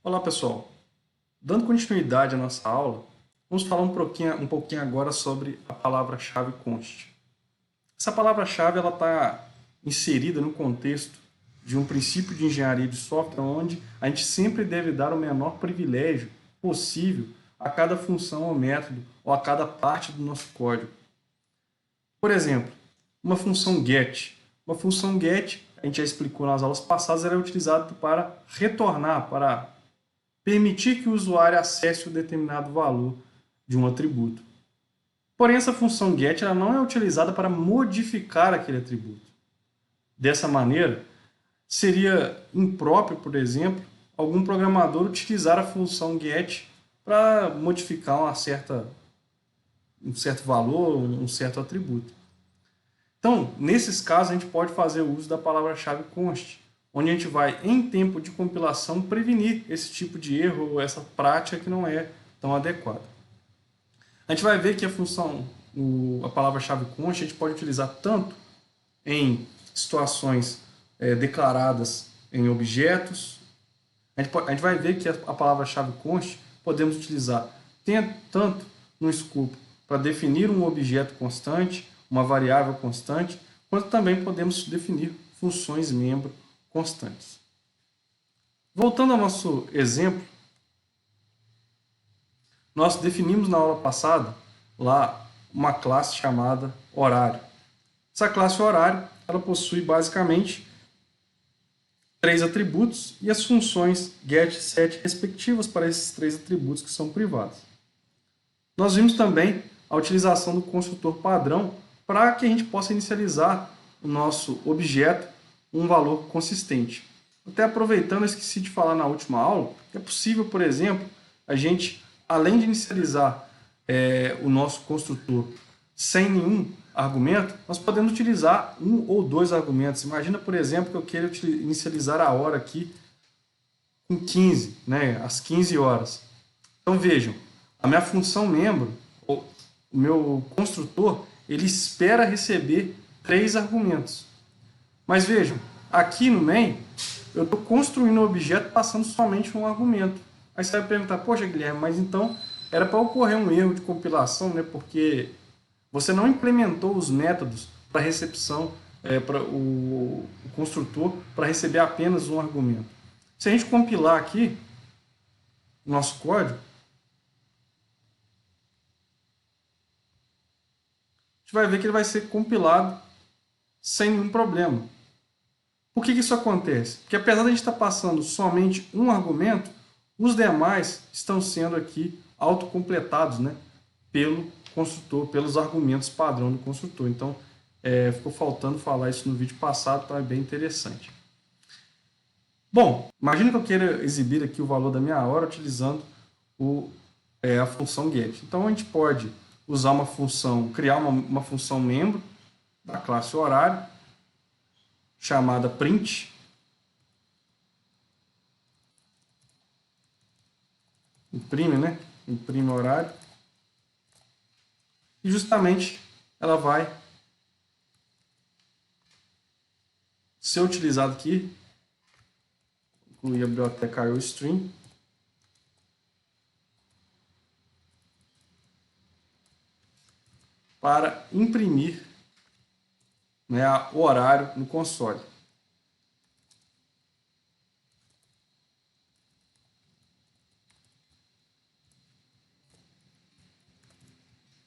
Olá pessoal, dando continuidade à nossa aula, vamos falar um pouquinho agora sobre a palavra-chave const. Essa palavra-chave está inserida no contexto de um princípio de engenharia de software onde a gente sempre deve dar o menor privilégio possível a cada função ou método ou a cada parte do nosso código. Por exemplo, uma função get. Uma função get, a gente já explicou nas aulas passadas, ela é utilizada para retornar, para permitir que o usuário acesse um determinado valor de um atributo. Porém, essa função get ela não é utilizada para modificar aquele atributo. Dessa maneira, seria impróprio, por exemplo, algum programador utilizar a função get para modificar um certo valor, um certo atributo. Então, nesses casos, a gente pode fazer o uso da palavra-chave const, onde a gente vai, em tempo de compilação, prevenir esse tipo de erro ou essa prática que não é tão adequada. A gente vai ver que a palavra-chave const, a gente pode utilizar tanto em situações declaradas em objetos. A gente vai ver que a palavra-chave const podemos utilizar tanto no escopo para definir um objeto constante, uma variável constante, quanto também podemos definir funções membro constantes. Voltando ao nosso exemplo, nós definimos na aula passada lá uma classe chamada horário. Essa classe horário ela possui basicamente 3 atributos e as funções get e set respectivas para esses 3 atributos que são privados. Nós vimos também a utilização do construtor padrão para que a gente possa inicializar o nosso objeto um valor consistente. Até aproveitando, eu esqueci de falar na última aula, que é possível, por exemplo, a gente, além de inicializar o nosso construtor sem nenhum argumento, nós podemos utilizar um ou dois argumentos. Imagina, por exemplo, que eu queira inicializar a hora aqui com 15, né, às 15 horas. Então vejam, a minha função membro, o meu construtor, ele espera receber 3 argumentos. Mas vejam, aqui no main, eu estou construindo um objeto passando somente um argumento. Aí você vai perguntar, poxa Guilherme, mas então era para ocorrer um erro de compilação, né? Porque você não implementou os métodos para recepção, para o construtor, para receber apenas um argumento. Se a gente compilar aqui o nosso código, a gente vai ver que ele vai ser compilado sem nenhum problema. Por que isso acontece? Porque apesar de a gente estar passando somente um argumento, os demais estão sendo aqui autocompletados, né, pelo construtor, pelos argumentos padrão do construtor. Então, ficou faltando falar isso no vídeo passado, então é bem interessante. Bom, imagine que eu queira exibir aqui o valor da minha hora utilizando a função get. Então, a gente pode usar uma função, criar uma função membro da classe horário, chamada print. Imprime, né? Imprime horário. E justamente ela vai ser utilizada aqui, incluir a biblioteca IOStream, para imprimir, né, o horário no console.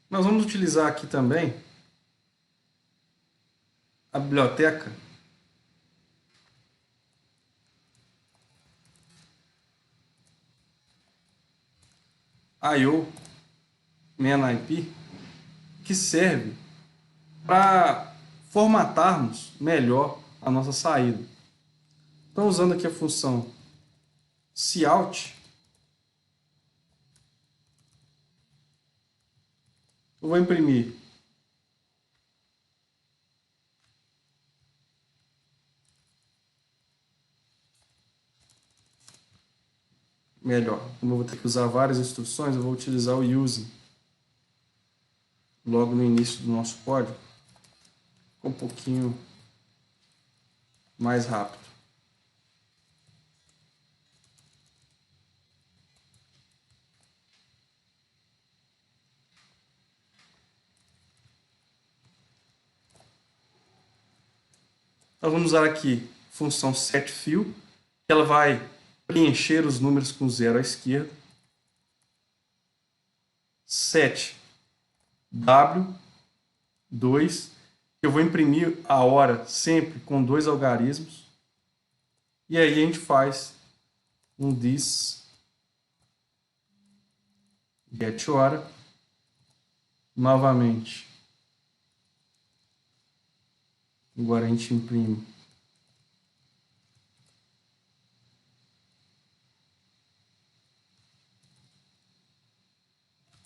Nós vamos utilizar aqui também a biblioteca IO manIP, que serve para formatarmos melhor a nossa saída. Então, usando aqui a função cout, eu vou imprimir melhor. Como eu vou ter que usar várias instruções, eu vou utilizar o using logo no início do nosso código. Ficou um pouquinho mais rápido. Nós vamos usar aqui função setFill, que ela vai preencher os números com 0 à esquerda. Set W2, eu vou imprimir a hora sempre com 2 algarismos. E aí a gente faz um this get hora. Novamente. Agora a gente imprime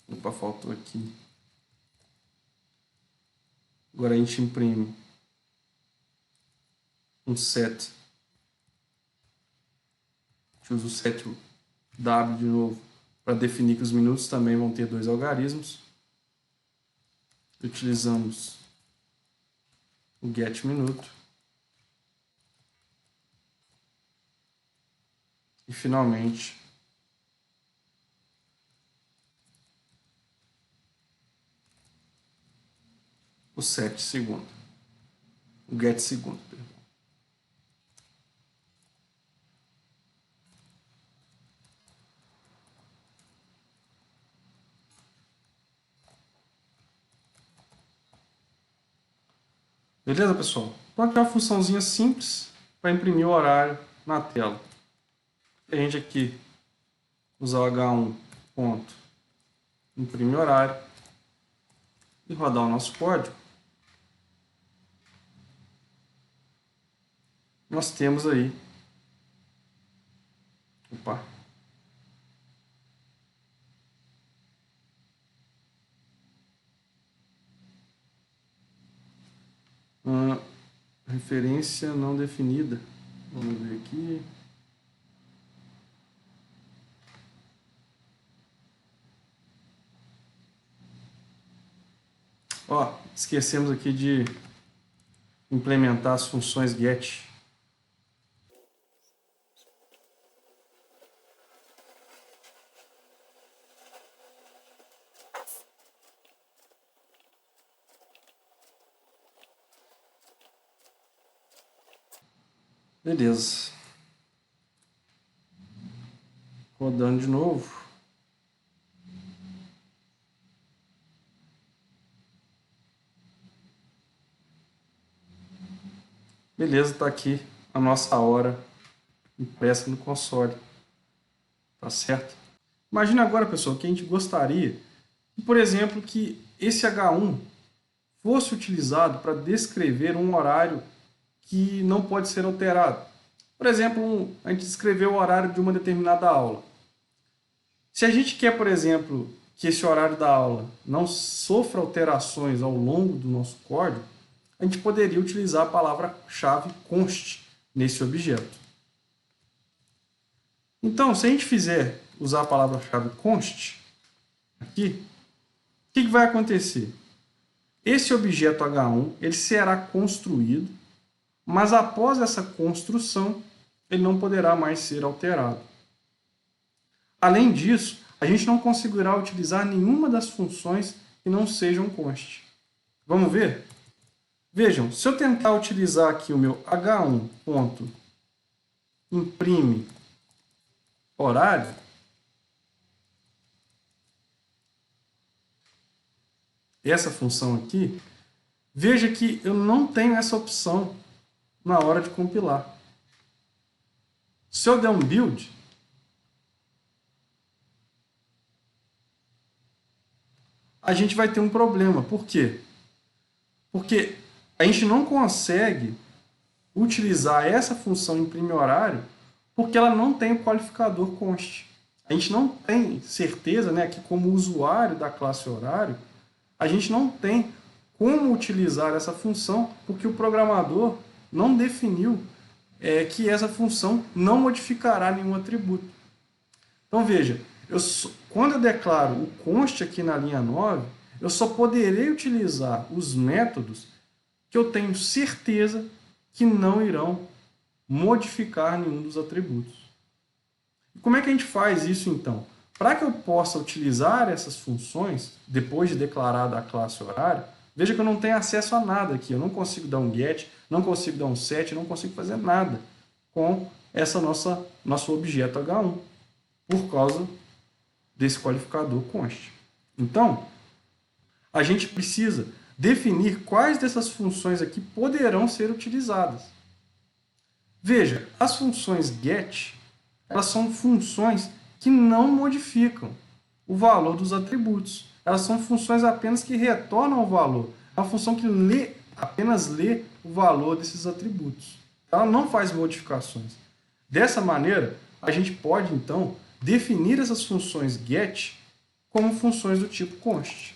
opa, faltou aqui. Agora a gente imprime um set. A gente usa o set W de novo para definir que os minutos também vão ter 2 algarismos. Utilizamos o get minuto. E finalmente o set segundo. O get segundo, perdão. Beleza, pessoal? Então aqui é uma funçãozinha simples para imprimir o horário na tela. A gente aqui usar o H1 ponto imprimir horário e rodar o nosso código. Nós temos aí uma referência não definida. Vamos ver aqui. Ó, esquecemos aqui de implementar as funções get. Beleza. Rodando de novo. Beleza, está aqui a nossa hora impressa no console. Tá certo? Imagina agora, pessoal, que a gente gostaria, por exemplo, que esse H1 fosse utilizado para descrever um horário que não pode ser alterado. Por exemplo, a gente descreveu o horário de uma determinada aula. Se a gente quer, por exemplo, que esse horário da aula não sofra alterações ao longo do nosso código, a gente poderia utilizar a palavra-chave const nesse objeto. Então, se a gente fizer usar a palavra-chave const aqui, o que vai acontecer? Esse objeto H1 ele será construído, mas após essa construção, ele não poderá mais ser alterado. Além disso, a gente não conseguirá utilizar nenhuma das funções que não sejam const. Vamos ver? Vejam, se eu tentar utilizar aqui o meu H1 ponto imprime horário, essa função aqui, veja que eu não tenho essa opção na hora de compilar. Se eu der um build, a gente vai ter um problema. Por quê? Porque a gente não consegue utilizar essa função imprime horário porque ela não tem o qualificador const. A gente não tem certeza, né, que como usuário da classe horário, a gente não tem como utilizar essa função porque o programador não definiu que essa função não modificará nenhum atributo. Então veja, quando eu declaro o const aqui na linha 9, eu só poderei utilizar os métodos que eu tenho certeza que não irão modificar nenhum dos atributos. E como é que a gente faz isso então? Para que eu possa utilizar essas funções, depois de declarada a classe horário, Veja que eu não tenho acesso a nada aqui. Eu não consigo dar um get, não consigo dar um set, não consigo fazer nada com essa nosso objeto H1 por causa desse qualificador const. Então, a gente precisa definir quais dessas funções aqui poderão ser utilizadas. Veja, as funções get, elas são funções que não modificam o valor dos atributos. Elas são funções apenas que retornam o valor. É uma função que apenas lê o valor desses atributos. Ela não faz modificações. Dessa maneira, a gente pode, então, definir essas funções get como funções do tipo const.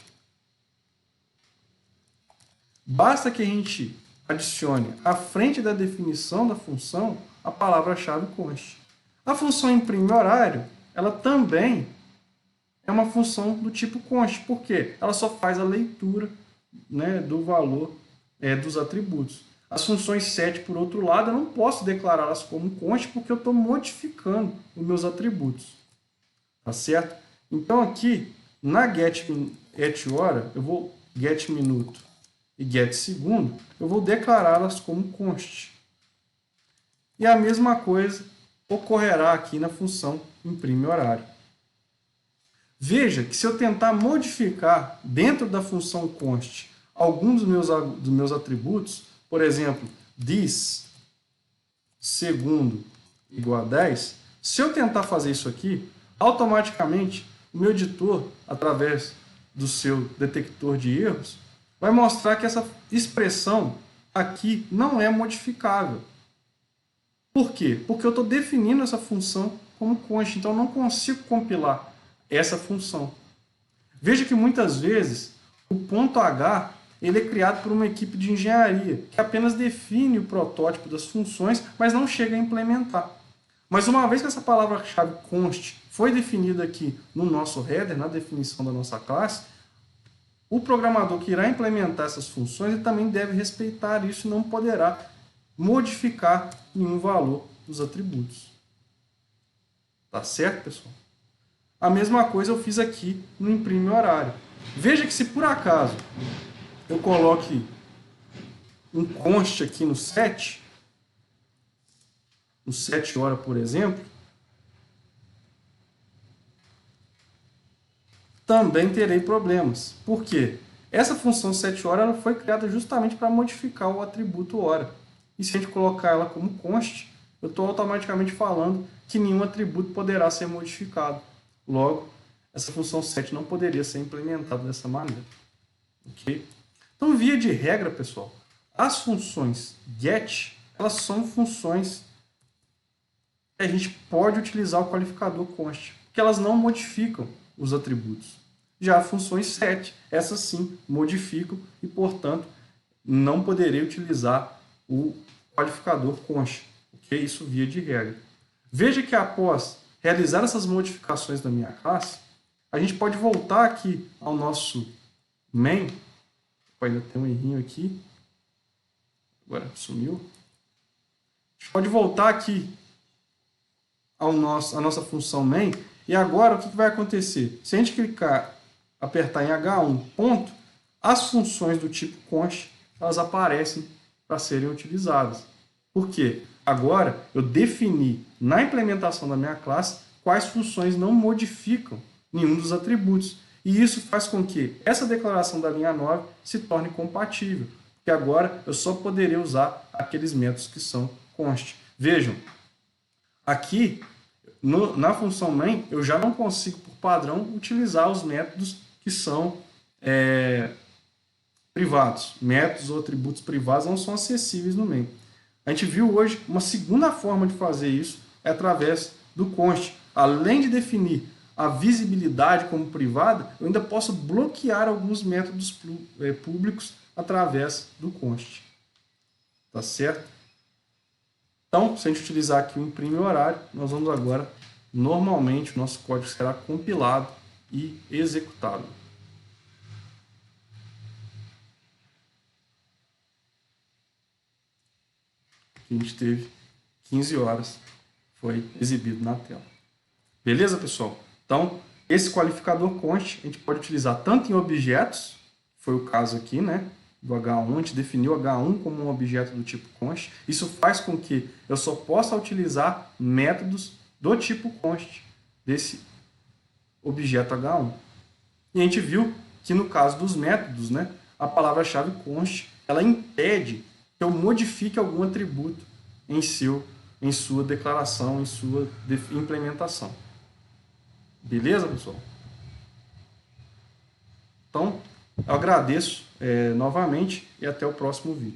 Basta que a gente adicione à frente da definição da função a palavra-chave const. A função imprime horário, ela também é uma função do tipo const, porque ela só faz a leitura, né, do valor dos atributos. As funções set, por outro lado, eu não posso declará-las como const porque eu estou modificando os meus atributos. Tá certo? Então aqui, na getHora, eu vou getMinuto e getSegundo, eu vou declará-las como const. E a mesma coisa ocorrerá aqui na função imprimeHorário. Veja que se eu tentar modificar dentro da função const alguns dos meus atributos, por exemplo, this segundo igual a 10, se eu tentar fazer isso aqui, automaticamente o meu editor, através do seu detector de erros, vai mostrar que essa expressão aqui não é modificável. Por quê? Porque eu estou definindo essa função como const, então eu não consigo compilar essa função. Veja que muitas vezes o ponto H ele é criado por uma equipe de engenharia que apenas define o protótipo das funções, mas não chega a implementar. Mas uma vez que essa palavra-chave const foi definida aqui no nosso header, na definição da nossa classe, o programador que irá implementar essas funções ele também deve respeitar isso e não poderá modificar nenhum valor dos atributos. Tá certo, pessoal? A mesma coisa eu fiz aqui no imprime horário. Veja que se por acaso eu coloque um const aqui no set hora, por exemplo, também terei problemas. Por quê? Essa função set hora ela foi criada justamente para modificar o atributo hora. E se a gente colocar ela como const, eu estou automaticamente falando que nenhum atributo poderá ser modificado. Logo, essa função set não poderia ser implementada dessa maneira. Ok? Então, via de regra, pessoal, as funções get, elas são funções que a gente pode utilizar o qualificador const, porque elas não modificam os atributos. Já funções set, essas sim modificam e, portanto, não poderei utilizar o qualificador const. Ok? Isso via de regra. Veja que após realizar essas modificações da minha classe, a gente pode voltar aqui ao nosso main. Ainda tem um errinho aqui. Agora sumiu. A gente pode voltar aqui à nossa função main. E agora o que vai acontecer? Se a gente apertar em H1 ponto, as funções do tipo const elas aparecem para serem utilizadas. Por quê? Agora eu defini na implementação da minha classe quais funções não modificam nenhum dos atributos. E isso faz com que essa declaração da linha 9 se torne compatível. Porque agora eu só poderei usar aqueles métodos que são const. Vejam, aqui na função main eu já não consigo, por padrão, utilizar os métodos que são privados. Métodos ou atributos privados não são acessíveis no main. A gente viu hoje uma segunda forma de fazer isso é através do const. Além de definir a visibilidade como privada, eu ainda posso bloquear alguns métodos públicos através do const. Tá certo? Então, se a gente utilizar aqui o imprime horário, nós vamos agora, normalmente, o nosso código será compilado e executado. Aqui a gente teve 15 horas, foi exibido na tela. Beleza, pessoal? Então, esse qualificador const a gente pode utilizar tanto em objetos, foi o caso aqui, né? Do H1, a gente definiu H1 como um objeto do tipo const. Isso faz com que eu só possa utilizar métodos do tipo const desse objeto H1. E a gente viu que no caso dos métodos, né, a palavra-chave const, ela impede que eu modifique algum atributo em sua declaração, em sua implementação. Beleza, pessoal? Então, eu agradeço novamente e até o próximo vídeo.